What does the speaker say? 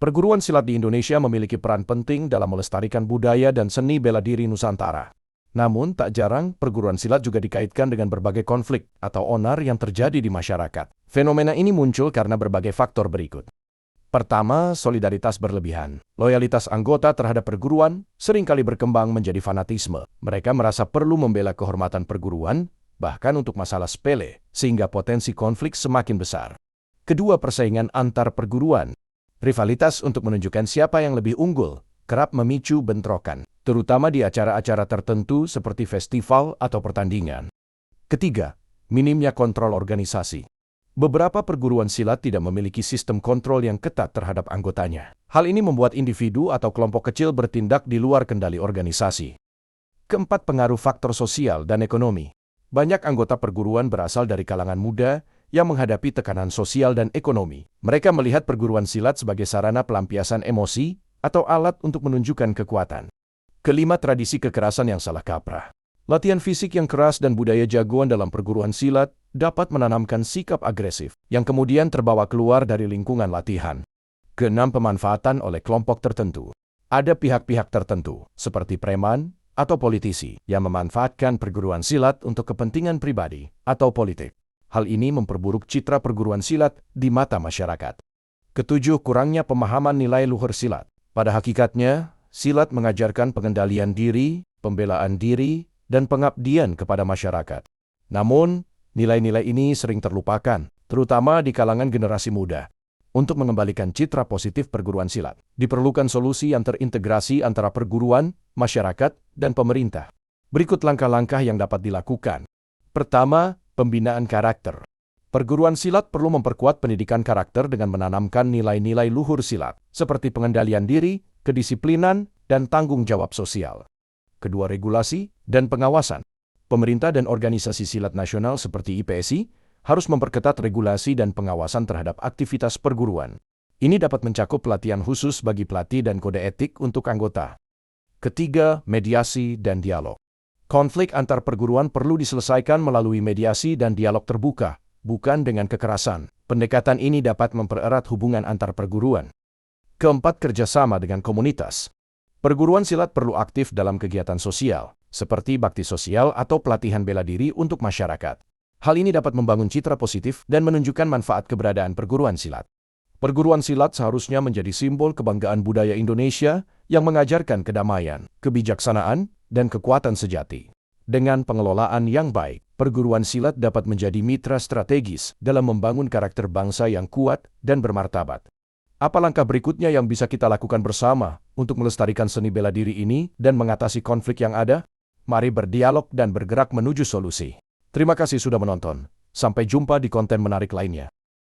Perguruan silat di Indonesia memiliki peran penting dalam melestarikan budaya dan seni bela diri Nusantara. Namun, tak jarang perguruan silat juga dikaitkan dengan berbagai konflik atau onar yang terjadi di masyarakat. Fenomena ini muncul karena berbagai faktor berikut. Pertama, solidaritas berlebihan. Loyalitas anggota terhadap perguruan seringkali berkembang menjadi fanatisme. Mereka merasa perlu membela kehormatan perguruan, bahkan untuk masalah sepele, sehingga potensi konflik semakin besar. Kedua, persaingan antar perguruan. Rivalitas untuk menunjukkan siapa yang lebih unggul kerap memicu bentrokan, terutama di acara-acara tertentu seperti festival atau pertandingan. Ketiga, minimnya kontrol organisasi. Beberapa perguruan silat tidak memiliki sistem kontrol yang ketat terhadap anggotanya. Hal ini membuat individu atau kelompok kecil bertindak di luar kendali organisasi. Keempat, pengaruh faktor sosial dan ekonomi. Banyak anggota perguruan berasal dari kalangan muda yang menghadapi tekanan sosial dan ekonomi. Mereka melihat perguruan silat sebagai sarana pelampiasan emosi atau alat untuk menunjukkan kekuatan. Kelima, tradisi kekerasan yang salah kaprah. Latihan fisik yang keras dan budaya jagoan dalam perguruan silat dapat menanamkan sikap agresif yang kemudian terbawa keluar dari lingkungan latihan. Keenam, pemanfaatan oleh kelompok tertentu. Ada pihak-pihak tertentu, seperti preman atau politisi, yang memanfaatkan perguruan silat untuk kepentingan pribadi atau politik. Hal ini memperburuk citra perguruan silat di mata masyarakat. Ketujuh, kurangnya pemahaman nilai luhur silat. Pada hakikatnya, silat mengajarkan pengendalian diri, pembelaan diri, dan pengabdian kepada masyarakat. Namun, nilai-nilai ini sering terlupakan, terutama di kalangan generasi muda. Untuk mengembalikan citra positif perguruan silat, diperlukan solusi yang terintegrasi antara perguruan, masyarakat, dan pemerintah. Berikut langkah-langkah yang dapat dilakukan. Pertama, pembinaan karakter. Perguruan silat perlu memperkuat pendidikan karakter dengan menanamkan nilai-nilai luhur silat, seperti pengendalian diri, kedisiplinan, dan tanggung jawab sosial. Kedua, regulasi dan pengawasan. Pemerintah dan organisasi silat nasional seperti IPSI harus memperketat regulasi dan pengawasan terhadap aktivitas perguruan. Ini dapat mencakup pelatihan khusus bagi pelatih dan kode etik untuk anggota. Ketiga, mediasi dan dialog. Konflik antar perguruan perlu diselesaikan melalui mediasi dan dialog terbuka, bukan dengan kekerasan. Pendekatan ini dapat mempererat hubungan antar perguruan. Keempat, kerjasama dengan komunitas. Perguruan silat perlu aktif dalam kegiatan sosial, seperti bakti sosial atau pelatihan bela diri untuk masyarakat. Hal ini dapat membangun citra positif dan menunjukkan manfaat keberadaan perguruan silat. Perguruan silat seharusnya menjadi simbol kebanggaan budaya Indonesia yang mengajarkan kedamaian, kebijaksanaan, dan kekuatan sejati. Dengan pengelolaan yang baik, perguruan silat dapat menjadi mitra strategis dalam membangun karakter bangsa yang kuat dan bermartabat. Apa langkah berikutnya yang bisa kita lakukan bersama untuk melestarikan seni bela diri ini dan mengatasi konflik yang ada? Mari berdialog dan bergerak menuju solusi. Terima kasih sudah menonton. Sampai jumpa di konten menarik lainnya.